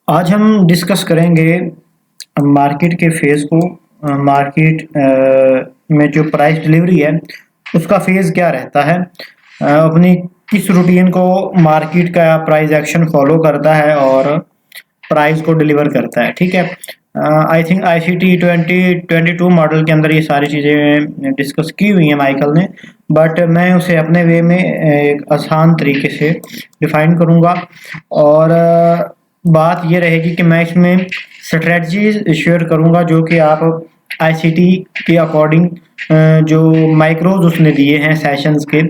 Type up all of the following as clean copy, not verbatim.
आज हम डिस्कस करेंगे मार्केट के फेज़ को। मार्केट में जो प्राइस डिलीवरी है उसका फेज़ क्या रहता है, अपनी किस रूटीन को मार्केट का प्राइस एक्शन फॉलो करता है और प्राइस को डिलीवर करता है। ठीक है, आई थिंक ICT 2022 मॉडल के अंदर ये सारी चीज़ें डिस्कस की हुई हैं माइकल ने, बट मैं उसे अपने वे में एक आसान तरीके से डिफाइन करूँगा। और बात ये रहेगी कि मैं इसमें स्ट्रेटजीज शेयर करूँगा जो कि आप ICT के अकॉर्डिंग जो माइक्रोज उसने दिए हैं सेशंस के,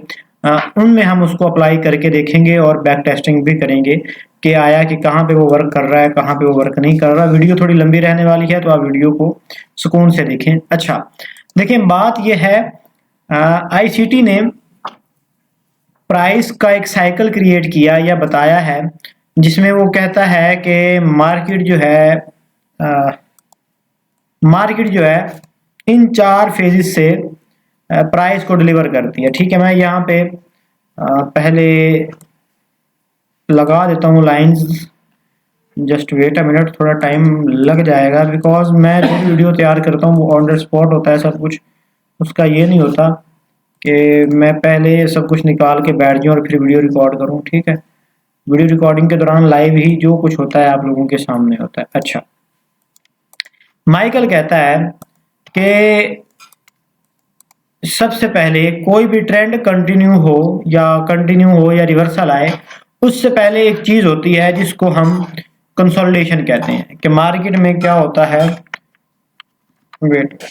उनमें हम उसको अप्लाई करके देखेंगे और बैक टेस्टिंग भी करेंगे कि आया कि कहाँ पे वो वर्क कर रहा है, कहाँ पे वो वर्क नहीं कर रहा। वीडियो थोड़ी लंबी रहने वाली है तो आप वीडियो को सुकून से देखें। अच्छा, देखिए बात ये है, ICT ने प्राइस का एक साइकिल क्रिएट किया या बताया है जिसमें वो कहता है कि मार्केट जो है इन 4 फेजेस से प्राइस को डिलीवर करती है। ठीक है, मैं यहाँ पे पहले लगा देता हूँ lines. Just wait a minute, थोड़ा टाइम लग जाएगा बिकॉज मैं जो वीडियो तैयार करता हूँ वो ऑन द स्पॉट होता है सब कुछ। उसका ये नहीं होता कि मैं पहले सब कुछ निकाल के बैठ जाऊँ और फिर वीडियो रिकॉर्ड करूँ। ठीक है, वीडियो रिकॉर्डिंग के दौरान लाइव ही जो कुछ होता है आप लोगों के सामने होता है। अच्छा, माइकल कहता है कि सबसे पहले कोई भी ट्रेंड कंटिन्यू हो या रिवर्सल आए, उससे पहले एक चीज होती है जिसको हम कंसोलिडेशन कहते हैं। कि मार्केट में क्या होता है, वेट,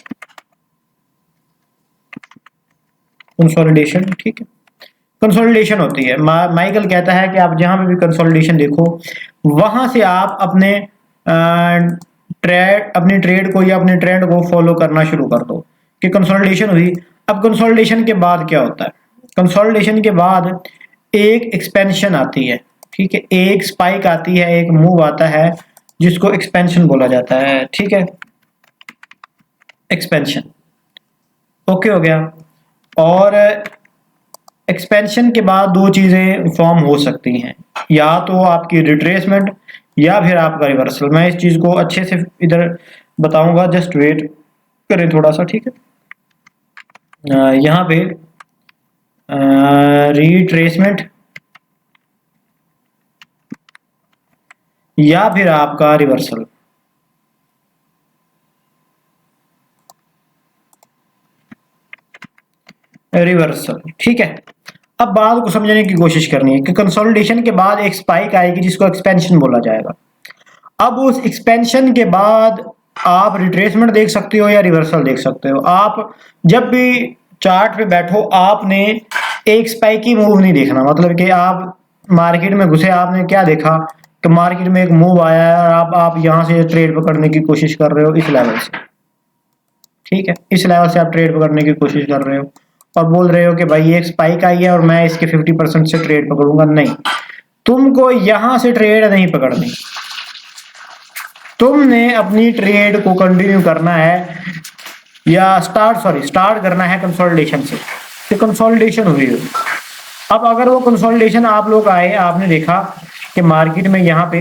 कंसोलिडेशन। ठीक है, कंसोलिडेशन होती है। माइकल कहता है कि आप जहां पे भी कंसोलिडेशन देखो वहां से आप अपनी ट्रेड को या अपने ट्रेंड को फॉलो करना शुरू कर दो कि कंसोलिडेशन हुई। अब कंसोलिडेशन के बाद क्या होता है, कंसोलिडेशन के बाद एक एक्सपेंशन आती है। ठीक है, एक स्पाइक आती है, एक मूव आता है जिसको एक्सपेंशन बोला जाता है। ठीक है, एक्सपेंशन ओके हो गया। और एक्सपेंशन के बाद दो चीजें फॉर्म हो सकती हैं, या तो आपकी रिट्रेसमेंट या फिर आपका रिवर्सल। मैं इस चीज को अच्छे से इधर बताऊंगा, जस्ट वेट करें थोड़ा सा। ठीक है, यहाँ पे रिट्रेसमेंट या फिर आपका रिवर्सल। रिवर्सल ठीक है। अब बात को समझने की कोशिश करनी है कि कंसोलिडेशन के बाद एक स्पाइक आएगी जिसको एक्सपेंशन बोला जाएगा। अब उस एक्सपेंशन के बाद आप रिट्रेसमेंट देख सकते हो या रिवर्सल देख सकते हो। आप जब भी चार्ट पे बैठो आपने एक स्पाइकी मूव नहीं देखना। मतलब कि आप मार्केट में घुसे, आपने क्या देखा कि मार्केट में एक मूव आया है और आप यहां से ट्रेड पकड़ने की कोशिश कर रहे हो इस लेवल से। ठीक है, इस लेवल से आप ट्रेड पकड़ने की कोशिश कर रहे हो और बोल रहे हो कि भाई ये एक स्पाइक आई है और मैं इसके 50% से ट्रेड पकड़ूंगा। नहीं, तुमको यहां से ट्रेड नहीं पकड़नी, तुमने अपनी ट्रेड को कंटिन्यू करना है या स्टार्ट करना है कंसोलिडेशन से। तो कंसोलिडेशन हुई है। अब अगर वो कंसोलिडेशन आप लोग आए, आपने देखा कि मार्केट में यहाँ पे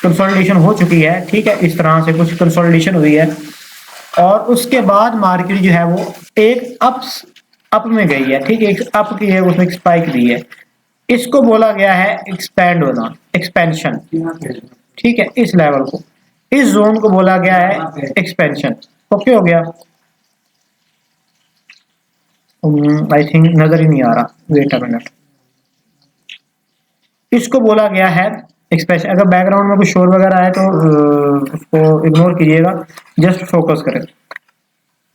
कंसोलिडेशन हो चुकी है। ठीक है, इस तरह से कुछ कंसोलिडेशन हुई है और उसके बाद मार्केट जो है वो एक अप में गई है। ठीक है, एक अप की है, उसने एक स्पाइक दी है। इसको बोला गया है एक्सपैंड होना, एक्सपेंशन। ठीक है, इस लेवल को, इस जोन को बोला गया है एक्सपेंशन। ओके हो गया। आई थिंक नजर ही नहीं आ रहा, वेट अ मिनट। इसको बोला गया है एक्सपेंशन। अगर बैकग्राउंड में कुछ शोर वगैरह आए तो उसको इग्नोर कीजिएगा, जस्ट फोकस करें।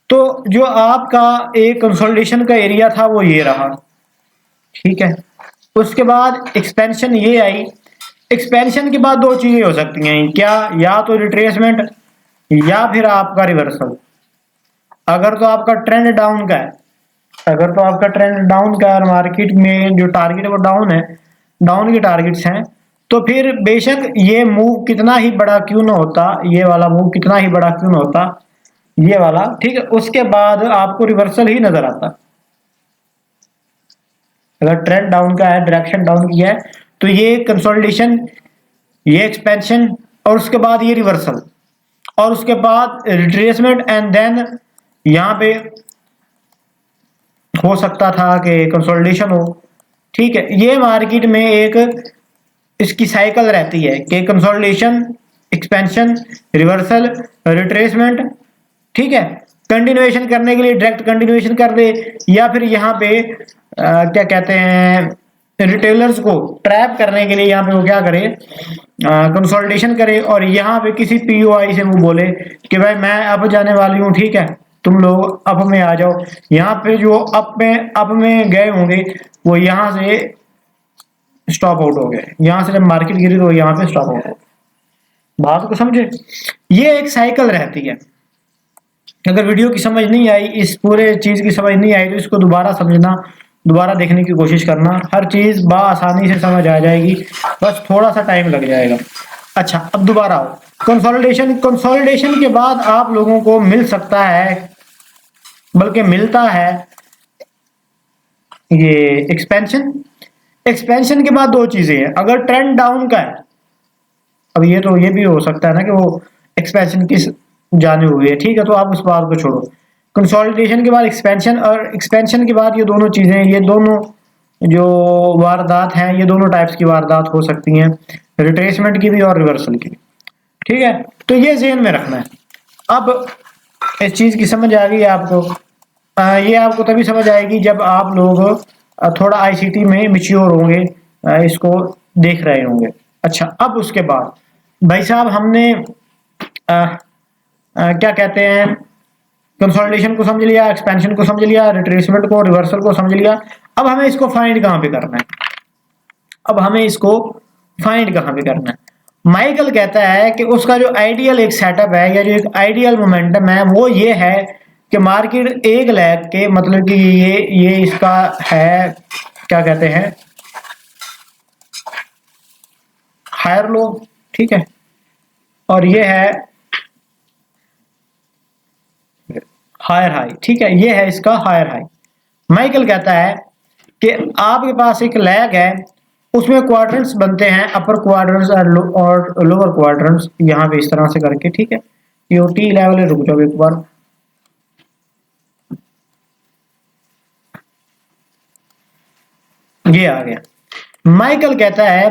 तो जो आपका एक कंसोलिडेशन का एरिया था वो ये रहा। ठीक है, उसके बाद एक्सपेंशन ये आई। एक्सपेंशन के बाद दो चीजें हो सकती हैं क्या, या तो रिट्रेसमेंट या फिर आपका रिवर्सल। अगर तो आपका ट्रेंड डाउन का है, अगर तो आपका ट्रेंड डाउन का है और मार्केट में जो टारगेट है वो डाउन है, डाउन के टारगेट्स हैं, तो फिर बेशक ये मूव कितना ही बड़ा क्यों ना होता, ये वाला मूव कितना ही बड़ा क्यों ना होता, ये वाला। ठीक है, उसके बाद आपको रिवर्सल ही नजर आता। अगर ट्रेंड डाउन का है, डायरेक्शन डाउन की है, तो ये कंसोलिडेशन, ये एक्सपेंशन और उसके बाद ये रिवर्सल, और उसके बाद रिट्रेसमेंट, एंड देन यहाँ पे हो सकता था कि कंसोलिडेशन हो। ठीक है, ये मार्केट में एक इसकी साइकिल रहती है कि कंसोलिडेशन, एक्सपेंशन, रिवर्सल, रिट्रेसमेंट। ठीक है, कंटिन्यूएशन करने के लिए डायरेक्ट कंटिन्यूएशन कर दे, या फिर यहाँ पे क्या कहते हैं, रिटेलर्स को ट्रैप करने के लिए यहाँ पे वो क्या करे, कंसोलिडेशन करे, और यहाँ पे किसी पीओआई से वो बोले कि भाई मैं अब जाने वाली हूँ, ठीक है, तुम लोग अप में आ जाओ। यहाँ पे जो अप में गए होंगे वो यहाँ से स्टॉप आउट हो गए, यहाँ से जब मार्केट गिरी तो यहाँ पे स्टॉप आउट हो गए। बात को समझे, ये एक साइकिल रहती है। अगर वीडियो की समझ नहीं आई, इस पूरे चीज की समझ नहीं आई, तो इसको दोबारा समझना, दोबारा देखने की कोशिश करना, हर चीज आसानी से समझ आ जाएगी, बस थोड़ा सा टाइम लग जाएगा। अच्छा, अब दोबारा आओ, कंसोलिडेशन के बाद आप लोगों को मिल सकता है, बल्कि मिलता है ये एक्सपेंशन के बाद दो चीजें हैं। अगर ट्रेंड डाउन का है, अब ये भी हो सकता है ना कि वो एक्सपेंशन किस जाने हुई है, ठीक है, तो आप उस बात को छोड़ो। कंसोलिडेशन के बाद एक्सपेंशन, और एक्सपेंशन के बाद ये दोनों चीजें, ये दोनों जो वारदात हैं, ये दोनों टाइप्स की वारदात हो सकती हैं, रिट्रेसमेंट की भी और रिवर्सल की भी। ठीक है, तो ये ज़हन में रखना है। अब इस चीज की समझ आ गई आपको। ये आपको तभी समझ आएगी जब आप लोग थोड़ा आईसीटी में मैच्योर होंगे, इसको देख रहे होंगे। अच्छा, अब उसके बाद भाई साहब हमने क्या कहते हैं, कंसोलिडेशन को समझ लिया, एक्सपेंशन को समझ लिया, रिट्रेसमेंट को, रिवर्सल को समझ लिया। अब हमें इसको फाइंड कहाँ पे करना है? अब हमें इसको फाइंड कहाँ पे करना है? माइकल कहता है कि उसका जो आइडियल एक सेटअप है, या जो एक आइडियल मोमेंटम है, वो ये है कि मार्केट 1 लाख के, मतलब कि ये इसका है, क्या कहते हैं, हायर लो, ठीक है, और ये है हायर हाई, ठीक है, ये है इसका हायर हाई। माइकल कहता है कि आपके पास एक लैग है, उसमें क्वाड्रेंट्स बनते हैं, अपर क्वाड्रेंट्स और लोअर क्वाड्रेंट्स, यहाँ पे इस तरह से करके, ठीक है। ये टी लेवल है, रुक जाओ एक बार, ये आ गया। माइकल कहता है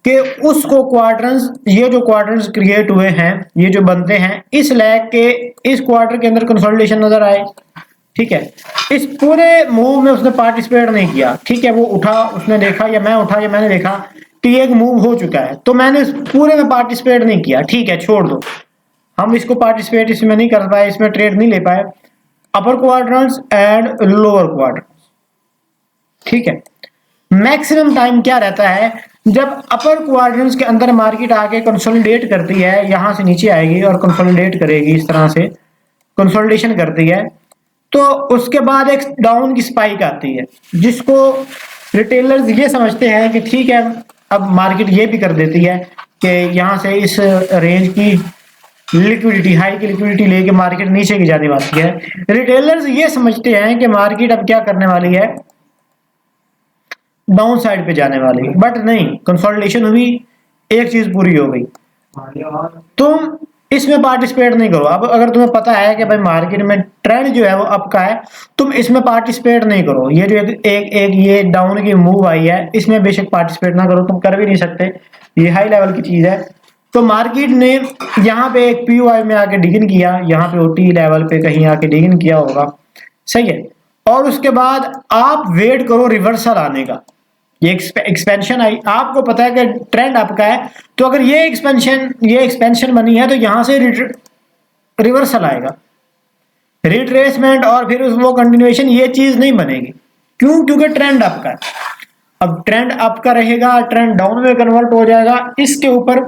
कि उसको क्वाड्रेंट्स, ये जो क्वाड्रेंट्स क्रिएट हुए हैं, ये जो बनते हैं, इस लैग के इस क्वार्टर के अंदर कंसोलिडेशन नजर आए, ठीक है। इस पूरे मूव में उसने पार्टिसिपेट नहीं किया, ठीक है, वो उठा, उसने देखा, या मैं उठा, या मैंने देखा कि एक मूव हो चुका है, तो मैंने इस पूरे में पार्टिसिपेट नहीं किया, ठीक है, छोड़ दो, हम इसको पार्टिसिपेट इसमें नहीं कर पाए, इसमें ट्रेड नहीं ले पाए, अपर क्वाड्रेंट्स एंड लोअर क्वाड्रेंट्स, ठीक है। मैक्सिमम टाइम क्या रहता है, जब अपर क्वाड्रेंट्स के अंदर मार्केट आके कंसोलिडेट करती है, यहां से नीचे आएगी और कंसोलिडेट करेगी, इस तरह से कंसोलिडेशन करती है, तो उसके बाद एक डाउन की स्पाइक आती है, जिसको रिटेलर्स ये समझते हैं कि ठीक है, अब मार्केट ये भी कर देती है कि यहां से इस रेंज की लिक्विडिटी, हाई की लिक्विडिटी लेके मार्केट नीचे की जाने वाली है। रिटेलर्स ये समझते हैं कि मार्केट अब क्या करने वाली है, डाउन साइड पे जाने वाली, बट नहीं, कंसोलिडेशन हुई, एक चीज पूरी हो गई, तुम इसमें पार्टिसिपेट नहीं करो। अब अगर तुम्हें पता है कि भाई मार्केट में ट्रेंड जो है वो अप का है, तुम इसमें पार्टिसिपेट नहीं करो। ये जो एक ये डाउन की मूव आई है, इसमें बेशक पार्टिसिपेट ना करो, तुम कर भी नहीं सकते, ये हाई लेवल की चीज है। तो मार्केट ने यहाँ पे एक पीओआई में आके डिगिन किया, यहाँ पे ओटी लेवल पे कहीं आके डिगिन किया होगा, सही है, और उसके बाद आप वेट करो रिवर्सल आने का। ये एक्सपेंशन आई, आपको पता है कि ट्रेंड आपका है, तो अगर ये एक्सपेंशन बनी है, तो यहां से रिवर्सल आएगा, रिट्रेसमेंट, और फिर वो कंटिन्यूएशन, ये चीज नहीं बनेगी। क्यों? क्योंकि ट्रेंड आपका है। अब ट्रेंड आपका रहेगा, ट्रेंड डाउन में कन्वर्ट हो जाएगा, इसके ऊपर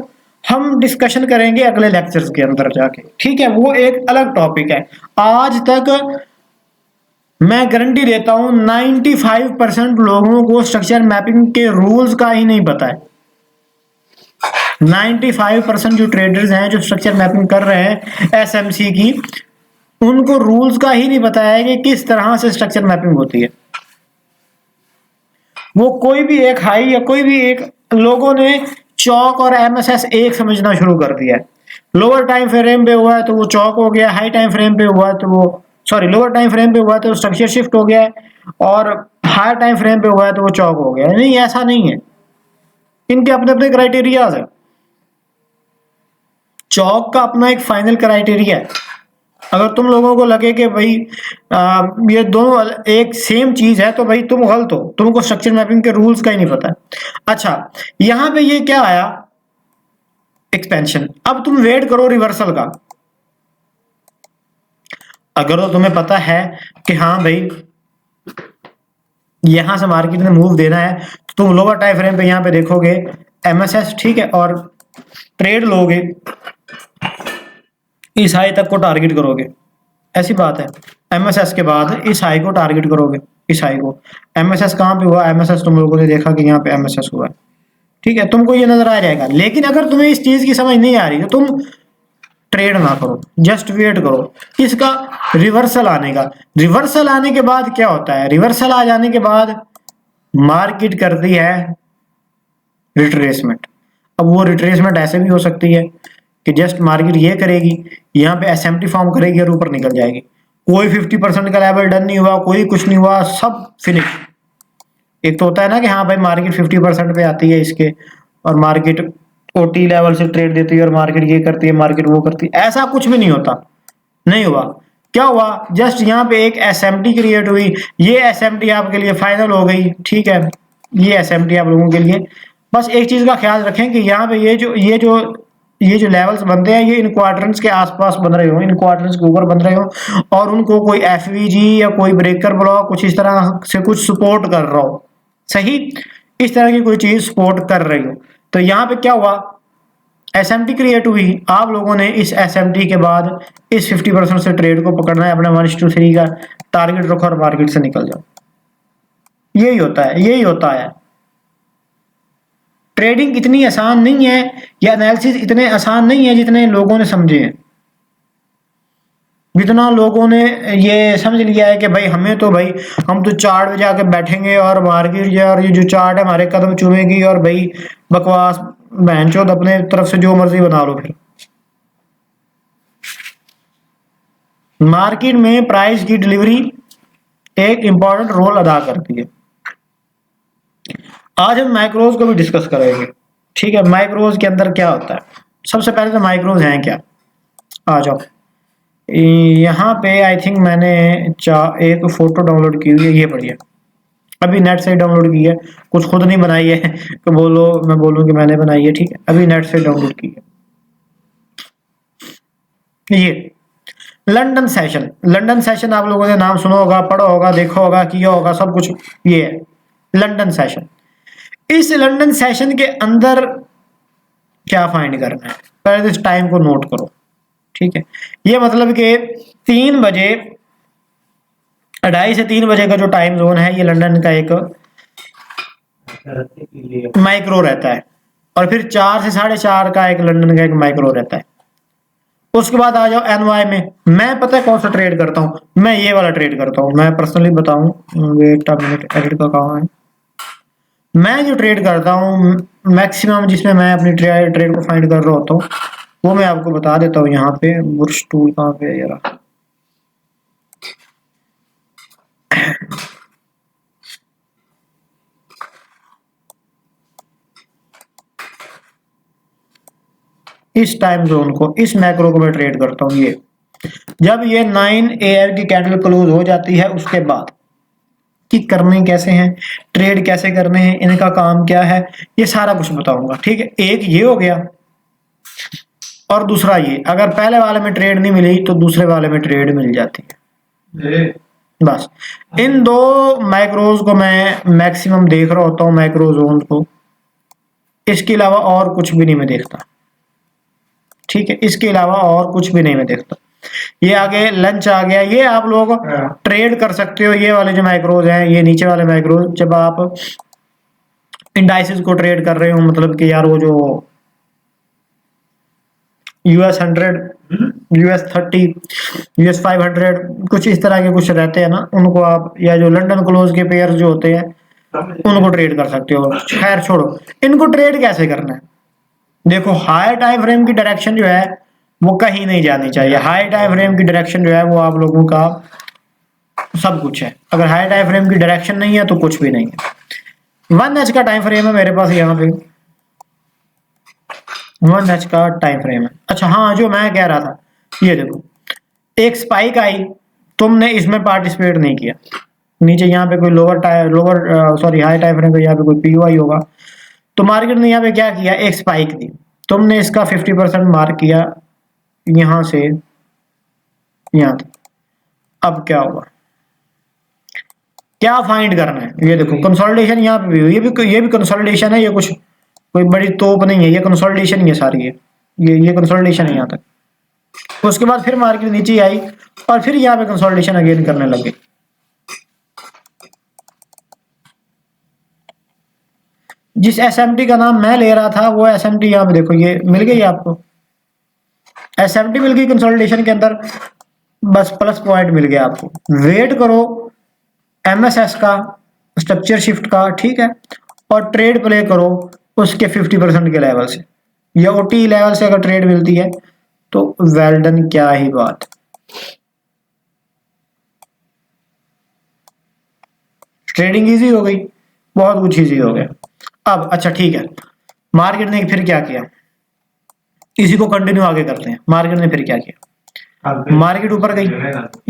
हम डिस्कशन करेंगे अगले लेक्चर्स के अंदर जाके, ठीक है, वो एक अलग टॉपिक है। आज तक मैं गारंटी देता हूं 95% लोगों को स्ट्रक्चर मैपिंग के रूल्स का ही नहीं पता है। 95% जो ट्रेडर्स हैं जो स्ट्रक्चर मैपिंग कर रहे हैं एसएमसी की, उनको रूल्स का ही नहीं पता है कि किस तरह से स्ट्रक्चर मैपिंग होती है। वो कोई भी एक हाई या कोई भी एक, लोगों ने चौक और एमएसएस एक समझना शुरू कर दिया है। लोअर टाइम फ्रेम पे हुआ है तो वो चौक हो गया, हाई टाइम फ्रेम पे हुआ है तो वो सॉरी लोअर टाइम फ्रेम पे हुआ है तो स्ट्रक्चर शिफ्ट हो गया है, और हाई टाइम फ्रेम पे हुआ है तो वो चौक हो गया है। नहीं, ऐसा नहीं है, इनके अपने अपने क्राइटेरियाज है। चौक का अपना एक फाइनल क्राइटेरिया है। अगर तुम लोगों को लगे कि भाई ये दोनों एक सेम चीज है तो भाई तुम गलत हो, तुमको स्ट्रक्चर मैपिंग के रूल्स का ही नहीं पता है। अच्छा, यहां पे ये क्या आया, एक्सपेंशन। अब तुम वेट करो रिवर्सल का। अगर तो तुम्हें पता है कि हाँ भाई यहां से मार्केट में मूव देना है, तो तुम लोअर टाइम फ्रेम पे यहां पे देखोगे एमएसएस, ठीक है, और ट्रेड लोगे, इस हाई तक को टारगेट करोगे, ऐसी बात है। एमएसएस के बाद इस हाई को टारगेट करोगे, इस हाई को। एमएसएस कहां पे हुआ, एमएसएस तुम लोगों ने देखा कि यहाँ पे एमएसएस हुआ है, ठीक है, तुमको ये नजर आ जाएगा। लेकिन अगर तुम्हें इस चीज की समझ नहीं आ रही तो तुम ट्रेड ना करो, जस्ट वेट करो इसका रिवर्सल आने का। रिवर्सल आने के बाद क्या होता है, रिवर्सल आ जाने के बाद मार्केट करती है रिट्रेसमेंट। अब वो रिट्रेसमेंट ऐसे भी हो सकती है कि जस्ट मार्केट ये करेगी, यहाँ पे एसएमटी फॉर्म करेगी और ऊपर निकल जाएगी। कोई 50% का लेवल डन नहीं हुआ, कोई कुछ नहीं हुआ, सब फिनिश। एक तो होता है ना कि हाँ भाई मार्केट 50% पे आती है इसके, और मार्केट ओटी लेवल से ट्रेड देती है, और मार्केट ये करती है, मार्केट वो करती है, ऐसा कुछ भी नहीं होता। नहीं हुआ। क्या हुआ, जस्ट यहाँ पे एक एसएमटी क्रिएट हुई, ये एसएमटी आपके लिए फाइनल हो गई, ठीक है, ये एसएमटी आप लोगों के लिए। बस एक चीज का ख्याल रखें कि यहाँ पे ये जो लेवल्स बनते हैं ये इन क्वाड्रेंट्स के आसपास बन रहे हो, इन क्वाड्रेंट्स के ऊपर बन रहे हो, और उनको कोई एफवीजी या कोई ब्रेकर ब्लॉक कुछ इस तरह से कुछ सपोर्ट कर रहा हो, सही, इस तरह की कोई चीज सपोर्ट कर रही हो। तो यहाँ पे क्या हुआ, एसएमटी क्रिएट हुई, आप लोगों ने इस एसएमटी के बाद इस 50% से ट्रेड को पकड़ना है, अपना 1:3 का टारगेट रखो और मार्केट से निकल जाओ। यही होता है, यही होता है। ट्रेडिंग इतनी आसान नहीं है, या एनालिसिस इतने आसान नहीं है जितने लोगों ने समझे हैं। जितना लोगों ने ये समझ लिया है कि भाई हमें तो भाई हम तो चार्ट में जाके बैठेंगे और मार्केट यार ये जो चार्ट है हमारे कदम चूमेगी, और भाई बकवास बहनचोद, अपने तरफ से जो मर्जी बना लो। फिर मार्केट में प्राइस की डिलीवरी एक इंपॉर्टेंट रोल अदा करती है। आज हम माइक्रोज को भी डिस्कस करेंगे, ठीक है। माइक्रोज के अंदर क्या होता है, सबसे पहले तो माइक्रोज हैं क्या, आ जाओ। यहाँ पे आई थिंक मैंने एक फोटो डाउनलोड की हुई है, ये बढ़िया, अभी नेट से डाउनलोड की है, कुछ खुद नहीं बनाई है तो बोलो मैं बोलूँ कि मैंने बनाई है, ठीक है, अभी नेट से डाउनलोड की है। ये लंदन सेशन, लंदन सेशन आप लोगों ने नाम सुना होगा, पढ़ा होगा, देखा होगा, किया होगा, सब कुछ ये है लंदन सेशन। इस लंदन सेशन के अंदर क्या फाइंड करना है, पहले इस टाइम को नोट करो, ठीक है। ये मतलब कि 3 बजे, 2:30 से 3 बजे का जो टाइम जोन है, ये लंदन का एक माइक्रो रहता है, और फिर 4 से 4:30 का एक लंदन का एक माइक्रो रहता है। उसके बाद आ जाओ एनवाई में। मैं पता है कौन सा ट्रेड करता हूँ, मैं ये वाला ट्रेड करता हूँ, मैं पर्सनली बताऊं, वेट अ मिनट, एडिट का कहाँ है। मैं जो ट्रेड करता हूँ मैक्सिमम, जिसमें मैं अपनी ट्रेड को फाइंड कर रहा होता हूँ, वो मैं आपको बता देता हूँ। यहाँ पे बुर्श टूल कहाँ पे है यार, इस टाइम जोन को, इस मैक्रो को मैं ट्रेड करता हूँ। ये जब ये 9 AM की कैंडल क्लोज हो जाती है, उसके बाद कि करने कैसे हैं, ट्रेड कैसे करने हैं, इनका काम क्या है, ये सारा कुछ बताऊंगा, ठीक है। एक ये हो गया, और दूसरा ये, अगर पहले वाले में ट्रेड नहीं मिली तो दूसरे वाले में ट्रेड मिल जाती है। बस इन 2 मैक्रोज को मैं मैक्सिमम देख रहा होता हूँ, मैक्रो जोन को, इसके अलावा और कुछ भी नहीं मैं देखता, ठीक है, इसके अलावा और कुछ भी नहीं मैं देखता। ये आगे लंच आ गया, ये आप लोग ट्रेड कर सकते हो, ये वाले जो माइक्रोज हैं, ये नीचे वाले माइक्रोज, जब आप इंडाइसेस को ट्रेड कर रहे हो, मतलब कि यार वो जो US 100, US 30, US 500, कुछ इस तरह के कुछ रहते हैं ना, उनको आप, या जो लंदन क्लोज के पेयर जो होते हैं उनको ट्रेड कर सकते हो। खैर छोड़ो, इनको ट्रेड कैसे करना है, देखो हाई टाइम फ्रेम की डायरेक्शन जो है वो कहीं नहीं जानी चाहिए। हाई टाइम फ्रेम की डायरेक्शन जो है वो आप लोगों का सब कुछ है। अगर हाई टाइम फ्रेम की डायरेक्शन नहीं है तो कुछ भी नहीं है। 1 H का टाइम फ्रेम है मेरे पास यहाँ पे, 1 H का टाइम फ्रेम है। अच्छा हाँ, जो मैं कह रहा था, ये देखो एक स्पाइक आई, तुमने इसमें पार्टिसिपेट नहीं किया। नीचे यहाँ पे कोई lower sorry high time frame पे यहाँ पे कोई पीओआई होगा, तो मार्केट ने यहाँ पे क्या किया, एक स्पाइक दी, तुमने इसका 50% मार्क किया यहाँ से यहाँ तक। अब क्या होगा, क्या फाइंड करना है, ये देखो कंसोलिडेशन यहाँ पे भी हुई, ये भी कंसोलिडेशन है, ये कुछ कोई बड़ी तोप नहीं है, ये कंसोलिडेशन ही है सारी, ये कंसोलिडेशन है यहाँ तक। उसके बाद फिर मार्केट नीचे आई और फिर यहाँ पे कंसोलिडेशन अगेन करने लगे। जिस एसएमटी का नाम मैं ले रहा था वो एसएमटी यहाँ पे देखो, ये मिल गई आपको, एसएमटी मिल गई कंसोलिडेशन के अंदर, बस प्लस पॉइंट मिल गया आपको। वेट करो एमएसएस का, स्ट्रक्चर शिफ्ट का, ठीक है, और ट्रेड प्ले करो उसके 50% के लेवल से, या ओटी लेवल से अगर ट्रेड मिलती है तो वेल डन, क्या ही बात। ट्रेडिंग इजी हो गई, बहुत कुछ इजी हो गया। अब अच्छा ठीक है, मार्केट ने फिर क्या किया, इसी को कंटिन्यू आगे करते हैं। मार्केट ने फिर क्या किया, मार्केट ऊपर गई,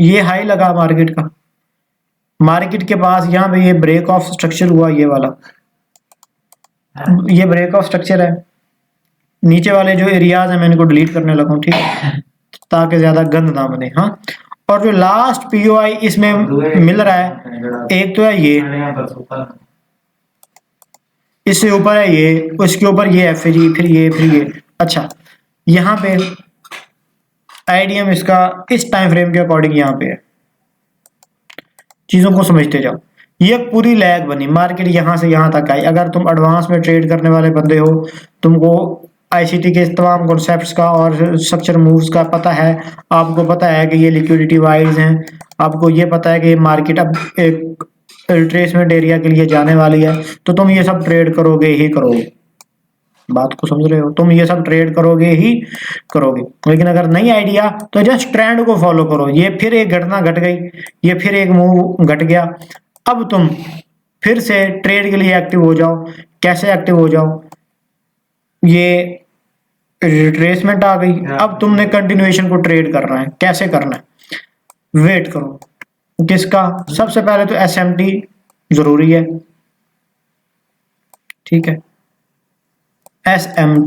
ये हाई लगा मार्केट का, मार्केट के पास यहाँ पे ये ब्रेक ऑफ स्ट्रक्चर हुआ, ये वाला, ये ब्रेक ऑफ स्ट्रक्चर है। नीचे वाले जो एरियाज है मैं इनको डिलीट करने लगा हूँ, ठीक है, ताकि ज्यादा गंद ना बने। हाँ, और जो लास्ट पीओआई इसमें मिल रहा है, एक तो है ये, इससे ऊपर है ये, उसके ऊपर ये है, फिर ये, फिर ये। अच्छा यहाँ पे आईडीएम इसका इस टाइम फ्रेम के अकॉर्डिंग यहाँ पे है, चीजों को समझते जाओ। ये पूरी लैग बनी, मार्केट यहाँ से यहाँ तक आई। अगर तुम एडवांस में ट्रेड करने वाले बंदे हो, तुमको आईसीटी के तमाम कॉन्सेप्ट्स का और स्ट्रक्चर मूव्स का पता है, आपको पता है कि ये लिक्विडिटी वाइज हैं, आपको ये पता है कि ये मार्केट अब एक रिट्रेसमेंट एरिया के लिए जाने वाली है, तो तुम ये सब ट्रेड करोगे ही करोगे। बात को समझ रहे हो, तुम ये सब ट्रेड करोगे ही करोगे। लेकिन अगर नहीं आइडिया तो जस्ट ट्रेंड को फॉलो करो। ये फिर एक घटना घट गई, ये फिर एक मूव घट गया, अब तुम फिर से ट्रेड के लिए एक्टिव हो जाओ। कैसे एक्टिव हो जाओ, ये रिट्रेसमेंट आ गई, अब तुमने कंटिन्यूएशन को ट्रेड करना है। कैसे करना है, वेट करो, किसका, सबसे पहले तो एसएमटी जरूरी है, ठीक है, एसएम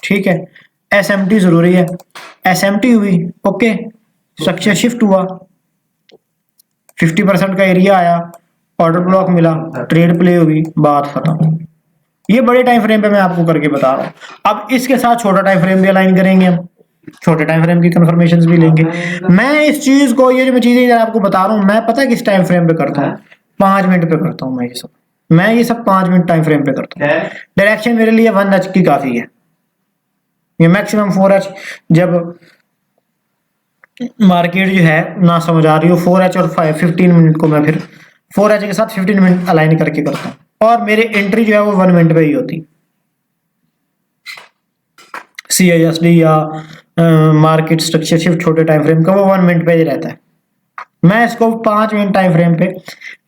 ठीक है, एसएमटी जरूरी है। एसएमटी हुई, ओके, स्ट्रक्चर शिफ्ट हुआ, 50% का एरिया आया, ऑर्डर ब्लॉक मिला, ट्रेड प्ले हुई, बात खत्म। ये बड़े टाइम फ्रेम पे मैं आपको करके बता रहा हूँ। अब इसके साथ छोटा टाइम फ्रेम भी अलाइन करेंगे हम, छोटे टाइम फ्रेम की कंफर्मेशन भी लेंगे। मैं इस चीज को, ये जो मैं चीजें आपको बता रहा हूँ, मैं पता है किस टाइम फ्रेम पे करता हूँ, 5 मिनट पे करता हूँ मैं ये सब 5 मिनट टाइम फ्रेम पे करता हूँ। डायरेक्शन मेरे लिए 1H की काफी है, ये मैक्सिमम 4H जब मार्केट जो है ना समझ आ रही हो, 4H और 15 मिनट को मैं फिर 4H के साथ 15 मिनट अलाइन करके करता हूँ, और मेरी एंट्री जो है वो 1 मिनट पे ही होती। CISD या मार्केट स्ट्रक्चर शिफ्ट छोटे टाइम फ्रेम का वो 1 मिनट पे ही रहता है। मैं इसको 5 मिनट टाइम फ्रेम पे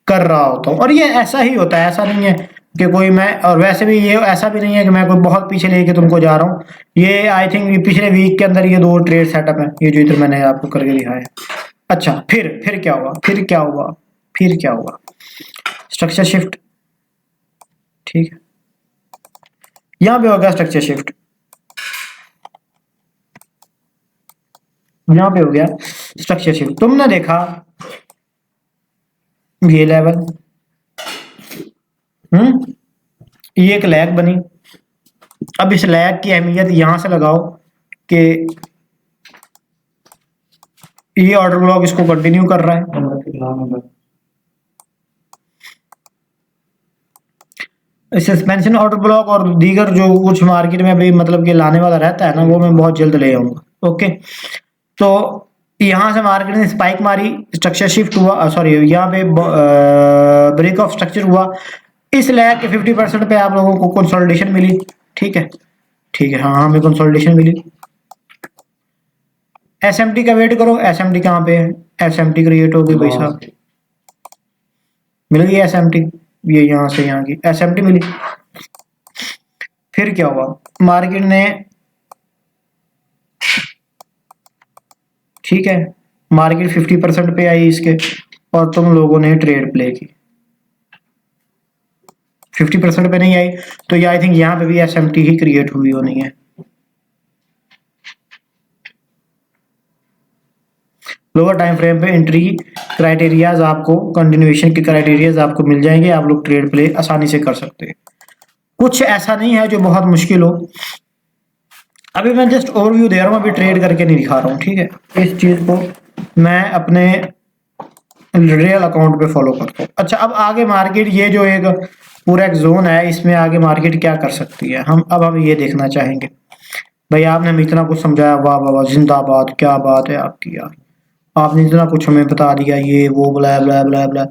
कर रहा होता हूँ, और ये ऐसा ही होता है, ऐसा नहीं है कि कोई मैं, और वैसे भी ये ऐसा भी नहीं है कि मैं कोई बहुत पीछे लेके तुमको जा रहा हूँ। ये आई थिंक पिछले वीक के अंदर ये 2 ट्रेड सेटअप है, ये जो इधर मैंने आपको करके दिखाया है। अच्छा फिर क्या हुआ, फिर क्या हुआ, स्ट्रक्चर शिफ्ट, ठीक है, यहाँ पे होगा स्ट्रक्चर शिफ्ट, यहाँ पे हो गया स्ट्रक्चर शिफ्ट। तुमने देखा ये लेवल, ये एक लैग बनी। अब इस लैग की अहमियत यहां से लगाओ कि ये ऑर्डर ब्लॉक इसको कंटिन्यू कर रहा है, सस्पेंशन ऑर्डर ब्लॉक और दीगर जो कुछ मार्केट में अभी मतलब कि लाने वाला रहता है ना, वो मैं बहुत जल्द ले आऊंगा। ओके, तो यहां से मार्केट ने स्पाइक मारी, स्ट्रक्चर शिफ्ट हुआ, सॉरी यहाँ पे ब्रेक ऑफ स्ट्रक्चर हुआ, इस लेयर के 50% पे आप लोगों को कंसोलिडेशन मिली। ठीक है, ठीक है, हाँ हमें कंसोलिडेशन मिली। एसएमटी का वेट करो, एसएमटी कहाँ पे है, एसएमटी क्रिएट होगी भाई साहब, मिल गई एसएमटी, ये यहाँ से यहाँ की एसएमटी मिली। फिर क्या हुआ, मार्केट ने, ठीक है, मार्केट 50% पे आई इसके, और तुम लोगों ने ट्रेड प्ले की, 50% पे नहीं आई, तो ये आई थिंक यहाँ पे भी एसएमटी ही क्रिएट हुई होनी है। लोअर टाइम फ्रेम पे एंट्री क्राइटेरियाज आपको, कंटिन्यूएशन के क्राइटेरियाज आपको मिल जाएंगे, आप लोग ट्रेड प्ले आसानी से कर सकते हैं। कुछ ऐसा नहीं है जो बहुत मुश्किल हो। अभी मैं जस्ट ओवरव्यू दे रहा हूँ, अभी ट्रेड करके नहीं दिखा रहा हूँ, ठीक है। इस चीज को मैं अपने रियल अकाउंट पे फॉलो करता हूँ। अच्छा, अब आगे मार्केट, ये जो एक पूरा एक जोन है, इसमें आगे मार्केट क्या कर सकती है, हम ये देखना चाहेंगे। भाई आपने हमें इतना कुछ समझाया, वाह वाह वाह, जिंदाबाद, क्या बात है आपकी यार, आपने इतना कुछ हमें बता दिया, ये वो ब्ला ब्ला ब्ला ब्ला।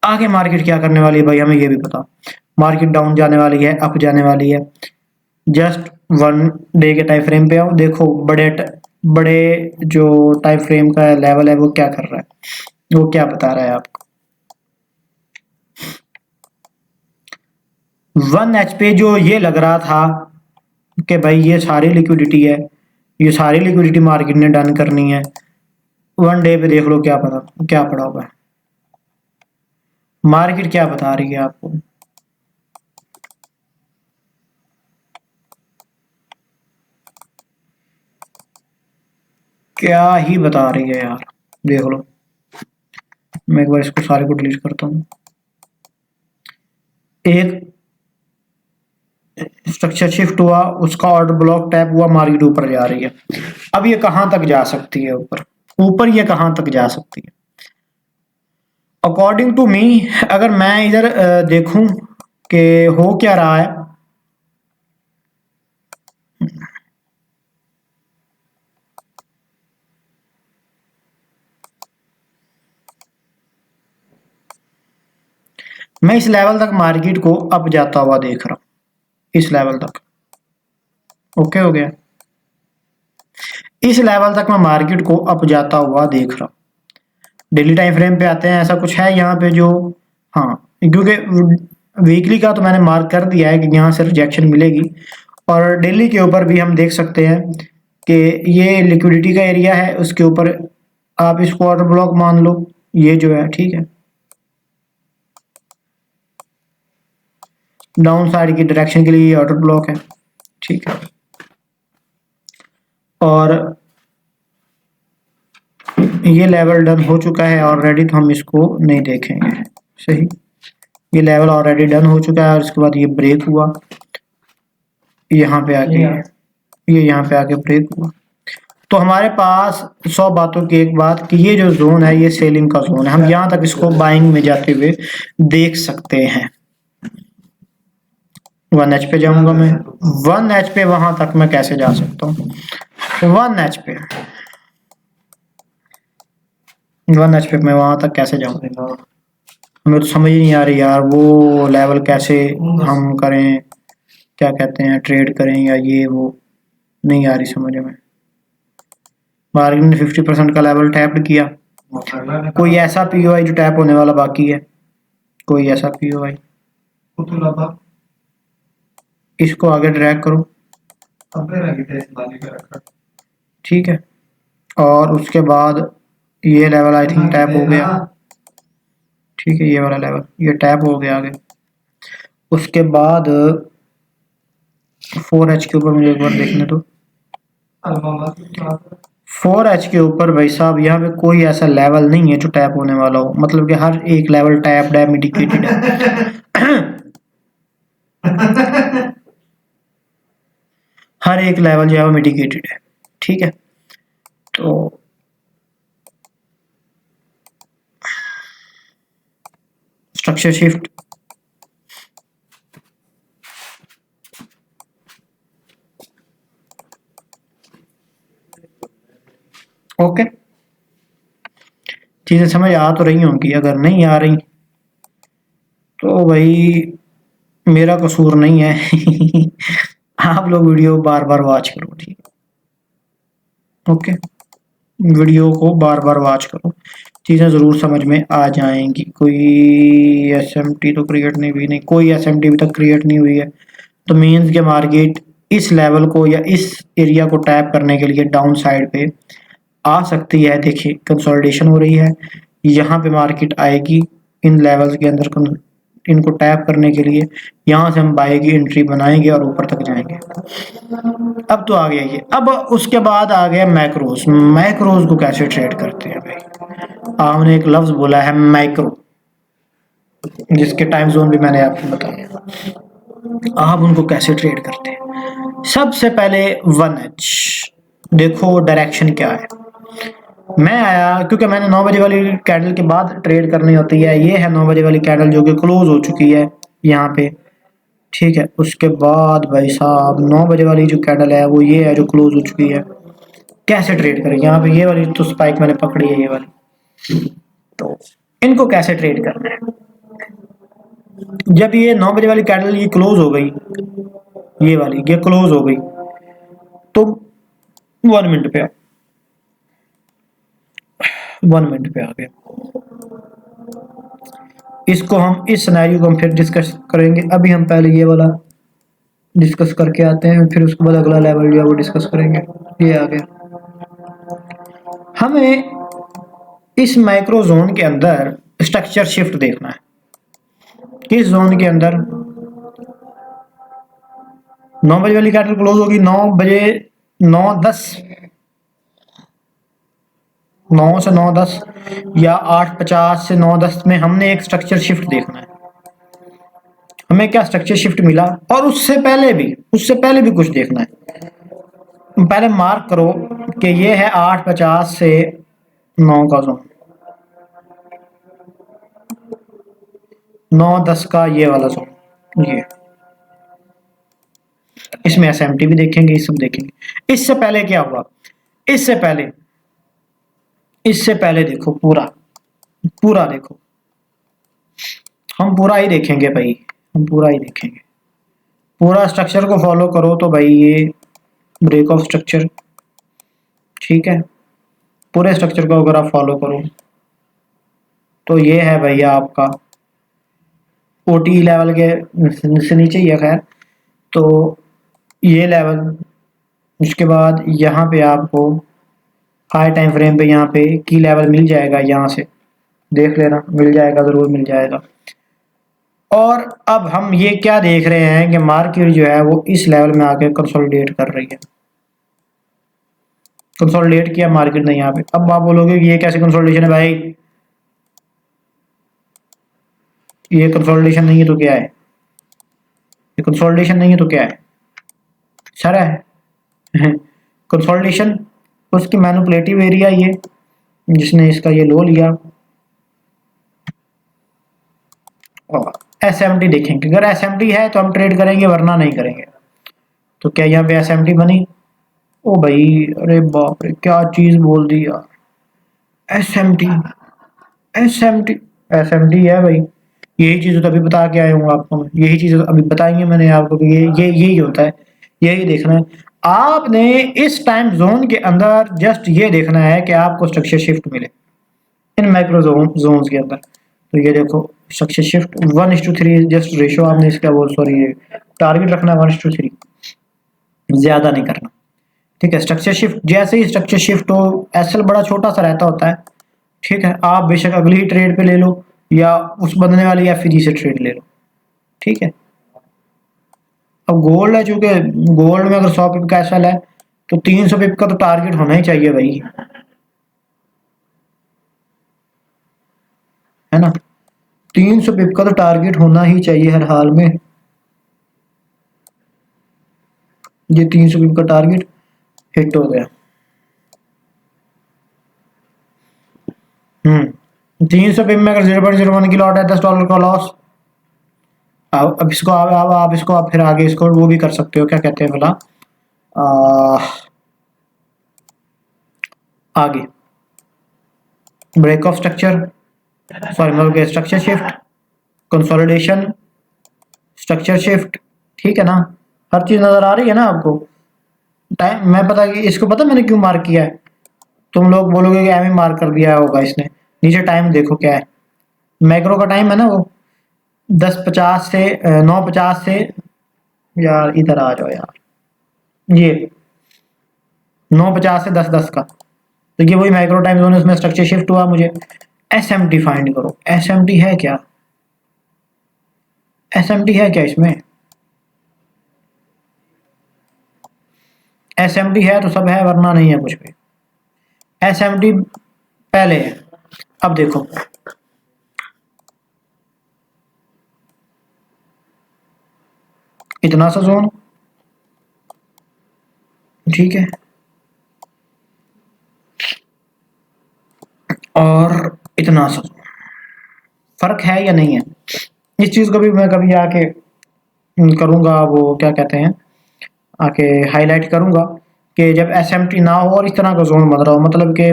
आगे मार्केट क्या करने वाली है भाई, हमें ये भी पता। मार्केट डाउन जाने वाली है, अप जाने वाली है। जस्ट 1 डे के टाइम फ्रेम पे आओ, देखो बड़े जो टाइम फ्रेम का लेवल है वो क्या कर रहा है, वो क्या बता रहा है आपको। 1 एच पे जो ये लग रहा था कि भाई ये सारी लिक्विडिटी है, ये सारी लिक्विडिटी मार्केट ने डन करनी है, 1 डे पे देख लो क्या पता क्या पड़ा हुआ है, मार्केट क्या बता रही है आपको। क्या ही बता रही है यार, देख लो। मैं एक बार इसको सारे को डिलीट करता हूँ। एक स्ट्रक्चर शिफ्ट हुआ, उसका ऑर्डर ब्लॉक टैप हुआ, मार्केट ऊपर जा रही है। अब ये कहां तक जा सकती है, ऊपर ऊपर ये कहां तक जा सकती है। अकॉर्डिंग टू मी, अगर मैं इधर देखूं कि हो क्या रहा है, मैं इस लेवल तक मार्केट को अप जाता हुआ देख रहा हूं, इस लेवल तक। ओके हो गया, इस लेवल तक मैं मार्केट को अप जाता हुआ देख रहा हूं। डेली टाइम फ्रेम पे आते हैं, ऐसा कुछ है यहाँ पे जो, हाँ, क्योंकि वीकली का तो मैंने मार्क कर दिया है कि यहाँ से रिजेक्शन मिलेगी, और डेली के ऊपर भी हम देख सकते हैं कि ये लिक्विडिटी का एरिया है, उसके ऊपर आप इसको ऑर्डर ब्लॉक मान लो, ये जो है, ठीक है, डाउन साइड की डायरेक्शन के लिए ये ऑर्डर ब्लॉक है, ठीक है। और ये लेवल डन हो चुका है ऑलरेडी, तो हम इसको नहीं देखेंगे, सही। ये लेवल ऑलरेडी डन हो चुका है, और इसके बाद ये ब्रेक हुआ, यहाँ पे आके ये यहाँ पे आके ब्रेक हुआ। तो हमारे पास 100 बातों की एक बात कि ये जो जोन है ये सेलिंग का जोन है, हम यहाँ तक इसको बाइंग में जाते हुए देख सकते हैं। 1 एच पे जाऊंगा मैं, 1 एच पे वहां तक मैं कैसे जा सकता हूँ, 1 एच पे, 1 एच पे मैं वहां तक कैसे जाऊंगा, हमें तो समझ ही नहीं आ रही यार, वो लेवल कैसे हम करें, क्या कहते हैं, ट्रेड करें या ये वो, नहीं आ रही समझ में। मार्केट ने 50% का लेवल टैप किया, कोई ऐसा पीओआई जो टैप होने वाला बाकी है, कोई ऐसा पीओआई, इसको आगे ड्रैग करो, ठीक है। और उसके बाद ये लेवल आई थिंक टैप हो गया, ठीक है, ये वाला लेवल ये टैप हो गया आगे। उसके बाद 4 एच के ऊपर मुझे एक बार देखने दो, 4 एच के ऊपर भाई साहब यहाँ पे कोई ऐसा लेवल नहीं है जो टैप होने वाला हो, मतलब कि हर एक लेवल टैप डैम इंडिकेटेड है। हर एक लेवल जो है वो मिटिगेटेड है, ठीक है। तो स्ट्रक्चर शिफ्ट, ओके, चीजें समझ आ तो रही होंगी, अगर नहीं आ रही तो भाई मेरा कसूर नहीं है। आप लोग वीडियो बार बार वॉच करो, ठीक है, ओके। वीडियो को बार बार वॉच करो, चीज़ें ज़रूर समझ में आ जाएंगी। कोई एसएमटी तो क्रिएट नहीं हुई, नहीं कोई एसएमटी अभी तक क्रिएट नहीं हुई है। तो मीन्स के मार्केट इस लेवल को या इस एरिया को टैप करने के लिए डाउन साइड पे आ सकती है। देखिए कंसोलिडेशन हो रही है, यहाँ पे मार्केट आएगी इन लेवल्स के अंदर, इनको टैप करने के लिए यहाँ से हम बाय की एंट्री बनाएंगे और ऊपर तक जाएंगे। अब तो आ गया ये। अब उसके बाद आ गया मैक्रोज। मैक्रोज को कैसे ट्रेड करते हैं भाई? आपने एक लफ्ज बोला है मैक्रो, जिसके टाइम जोन भी मैंने आपको बताया। आप उनको कैसे ट्रेड करते हैं? सबसे पहले 1H देखो डायरेक्शन क्या है। मैं आया क्योंकि मैंने 9 बजे वाली कैंडल के बाद ट्रेड करनी होती है। ये है 9 बजे वाली कैंडल जो कि क्लोज हो चुकी है यहाँ पे, ठीक है। उसके बाद भाई साहब 9 बजे वाली जो कैंडल है वो ये है जो क्लोज हो चुकी है। कैसे ट्रेड करें? यहाँ पे ये वाली तो स्पाइक मैंने पकड़ी है, ये वाली। तो इनको कैसे ट्रेड करना है? जब ये 9 बजे वाली कैंडल ये क्लोज हो गई, ये वाली ये क्लोज हो गई, तो 1 मिनट पे 1 मिनट पे आ गया। इसको हम इस सिनेरियो को हम फिर डिस्कस करेंगे। अभी हम पहले ये वाला डिस्कस करके आते हैं, फिर उसके बाद अगला लेवल जो है वो डिस्कस करेंगे। ये आ गया। हमें इस माइक्रो जोन के अंदर स्ट्रक्चर शिफ्ट देखना है। किस जोन के अंदर? 9 बजे वाली कैंडल क्लोज होगी 9 बजे 9:10, 9 से 9:10 या 8:50 से 9:10 में हमने एक स्ट्रक्चर शिफ्ट देखना है। हमें क्या स्ट्रक्चर शिफ्ट मिला, और उससे पहले भी कुछ देखना है। पहले मार्क करो कि ये है 8:50 से 9 का जोन, 9:10 का ये वाला जोन, ये इसमें एसएमटी भी देखेंगे, ये सब देखेंगे। इससे पहले क्या हुआ? इससे पहले देखो, पूरा पूरा देखो। हम पूरा ही देखेंगे भाई, हम पूरा ही देखेंगे। पूरा स्ट्रक्चर को फॉलो करो तो भाई ये ब्रेक ऑफ स्ट्रक्चर, ठीक है। पूरे स्ट्रक्चर को अगर आप फॉलो करो तो ये है भैया आपका ओटी लेवल के से नीचे ही है, खैर। तो ये लेवल, उसके बाद यहाँ पे आपको हाई टाइम फ्रेम पे यहाँ पे की लेवल मिल जाएगा, यहाँ से देख लेना, मिल जाएगा, ज़रूर मिल जाएगा। और अब हम ये क्या देख रहे हैं कि मार्केट जो है वो इस लेवल में आके कंसोलिडेट कर रही है। कंसोलिडेट किया मार्केट ने यहाँ पे। अब आप बोलोगे कि ये कैसे कंसोलिडेशन है भाई? ये कंसोलिडेशन नहीं है तो क्या है? ये कंसोलिडेशन नहीं है तो क्या है? सर है कंसोलिडेशन उसकी मैनिपुलेटिव एरिया ये, जिसने इसका ये लो लिया। और एसएमटी देखेंगे, अगर एसएमटी है तो हम ट्रेड करेंगे, वरना नहीं करेंगे। तो क्या यहाँ पे एसएमटी बनी? ओ भाई, अरे बाप रे, क्या चीज बोल दी यार। एसएमटी, एसएमटी, एसएमटी है भाई। यही चीज तो अभी बता के आया हूँ आपको, यही चीज अभी बताई है मैंने आपको कि ये यही होता है, यही देखना है आपने इस टाइम जोन के अंदर। जस्ट ये देखना है कि आपको स्ट्रक्चर शिफ्ट मिले इन माइक्रो जोन्स के अंदर। तो ये देखो स्ट्रक्चर शिफ्ट 1:3 जस्ट रेशो आपने इसका वो सॉरी टारगेट रखना है 1:3, ज्यादा नहीं करना, ठीक है। स्ट्रक्चर शिफ्ट, जैसे ही स्ट्रक्चर शिफ्ट हो, एसएल बड़ा छोटा सा रहता होता है, ठीक है। आप बेशक अगली ही ट्रेड पे ले लो या उस बनने वाली एफईजी से ट्रेड ले लो, ठीक है। अब गोल्ड है, चूंकि गोल्ड में अगर 100 पिप का एसएल है तो 300 पिप का तो टारगेट होना ही चाहिए भाई, है ना। 300 पिप का तो टारगेट होना ही चाहिए हर हाल में। ये 300 पिप का टारगेट हिट हो गया। 300 पिप में अगर 0.01 की लॉट है, $10 का लॉस। अब इसको आप इसको आप फिर आगे इसको वो भी कर सकते हो, क्या कहते हैं भला, आगे ब्रेक ऑफ स्ट्रक्चर, सॉरी मतलब structure shift, consolidation, structure shift, ठीक है ना, हर चीज नजर आ रही है ना आपको। टाइम मैं पता कि इसको पता मैंने क्यों मार्क किया है, तुम लोग बोलोगे कि एम मार्क कर दिया होगा इसने, नीचे टाइम देखो क्या है, मैक्रो का टाइम है ना वो 10:50 से 9:50 से, यार इधर आ जाओ यार, ये 9:50 से 10:10 का, तो ये वही माइक्रो टाइम जोन है, उसमें स्ट्रक्चर शिफ्ट हुआ। मुझे एस एम टी फाइंड करो, एस एम टी है क्या, एस एम टी है क्या इसमें, एस एम टी है तो सब है वरना नहीं है कुछ भी। एस एम टी पहले है, अब देखो इतना सा जोन, ठीक है, और इतना सा जोन, फर्क है या नहीं है, इस चीज को भी मैं कभी आके करूंगा, वो क्या कहते हैं, आके हाईलाइट करूंगा कि जब एस एम टी ना हो और इस तरह का जोन बन रहा हो, मतलब कि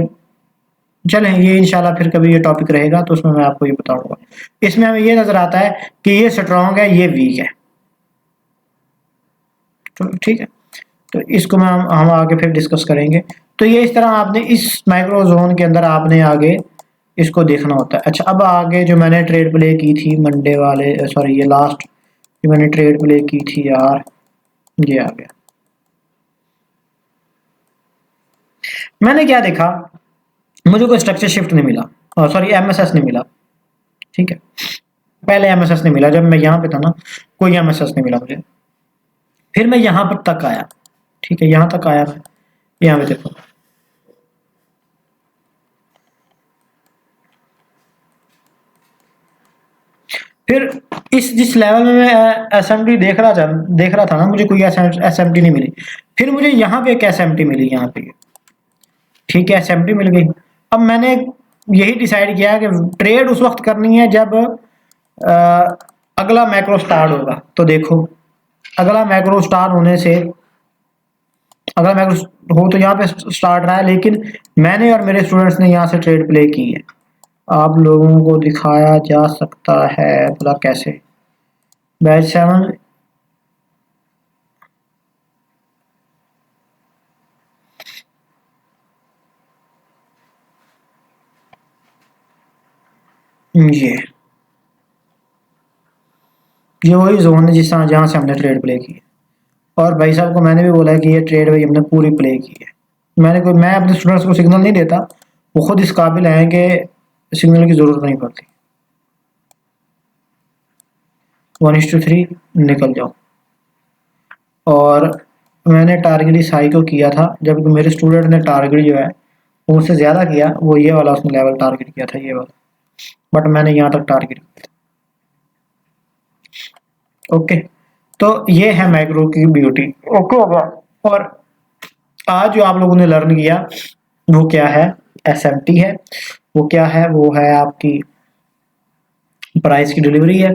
चलें ये इंशाल्लाह फिर कभी ये टॉपिक रहेगा तो उसमें मैं आपको ये बताऊंगा। इसमें हमें ये नजर आता है कि ये स्ट्रॉन्ग है, ये वीक है, तो ठीक है, तो इसको हम आगे फिर डिस्कस करेंगे। तो ये इस तरह आपने इस माइक्रो जोन के अंदर आपने आगे इसको देखना होता है। अच्छा, अब आगे जो मैंने ट्रेड प्ले की थी मंडे वाले, सॉरी ये लास्ट जो मैंने ट्रेड प्ले की थी यार, ये आ गया, मैंने क्या देखा, मुझे कोई स्ट्रक्चर शिफ्ट नहीं मिला, सॉरी एमएसएस नहीं मिला, ठीक है, पहले एमएसएस नहीं मिला, जब मैं यहाँ पे था ना कोई एमएसएस नहीं मिला मुझे, फिर मैं यहाँ पर तक आया, ठीक है, यहाँ तक आया मैं, यहाँ पे देखो, फिर इस जिस लेवल में मैं एसएमटी देख रहा था ना, मुझे कोई एसएमटी नहीं मिली, फिर मुझे यहाँ पे एक एसएमटी मिली, यहाँ पे ठीक है एसएमटी मिल गई। अब मैंने यही डिसाइड किया कि ट्रेड उस वक्त करनी है जब अ, अगला मैक्रो स्टार्ट होगा, तो देखो अगला मैक्रो स्टार्ट होने से, अगला मैक्रो हो तो यहाँ पे स्टार्ट रहा है, लेकिन मैंने और मेरे स्टूडेंट्स ने यहाँ से ट्रेड प्ले की है, आप लोगों को दिखाया जा सकता है भला कैसे, बैच 7, ये वही जोन है जिस जहाँ से हमने ट्रेड प्ले की है, और भाई साहब को मैंने भी बोला है कि ये ट्रेड भाई हमने पूरी प्ले की है। मैं अपने स्टूडेंट्स को सिग्नल नहीं देता, वो खुद इस काबिल हैं कि सिग्नल की जरूरत नहीं पड़ती, 1:3 निकल जाओ। और मैंने टारगेट इस हाई को किया था, जबकि मेरे स्टूडेंट ने टारगेट जो है वो मुझसे ज़्यादा किया, वो ये वाला उसने लेवल टारगेट किया था, ये वाला, बट मैंने यहाँ तक टारगेट किया था। ओके, तो ये है मैक्रो की ब्यूटी। ओके हो गया। और आज जो आप लोगों ने लर्न किया वो क्या है, एसएमटी है, वो क्या है, वो है आपकी प्राइस की डिलीवरी है।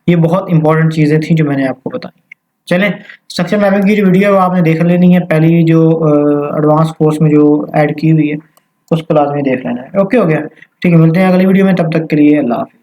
ये बहुत इंपॉर्टेंट चीज़ें थी जो मैंने आपको बताई। चलें, स्ट्रक्चर मैपिंग की जो वीडियो है वो आपने देख लेनी है, पहली जो एडवांस कोर्स में जो ऐड की हुई है उसको लाजमी देख लेना है। ओके हो गया, ठीक है, मिलते हैं अगली वीडियो में, तब तक के लिए अल्लाह हाफिज़।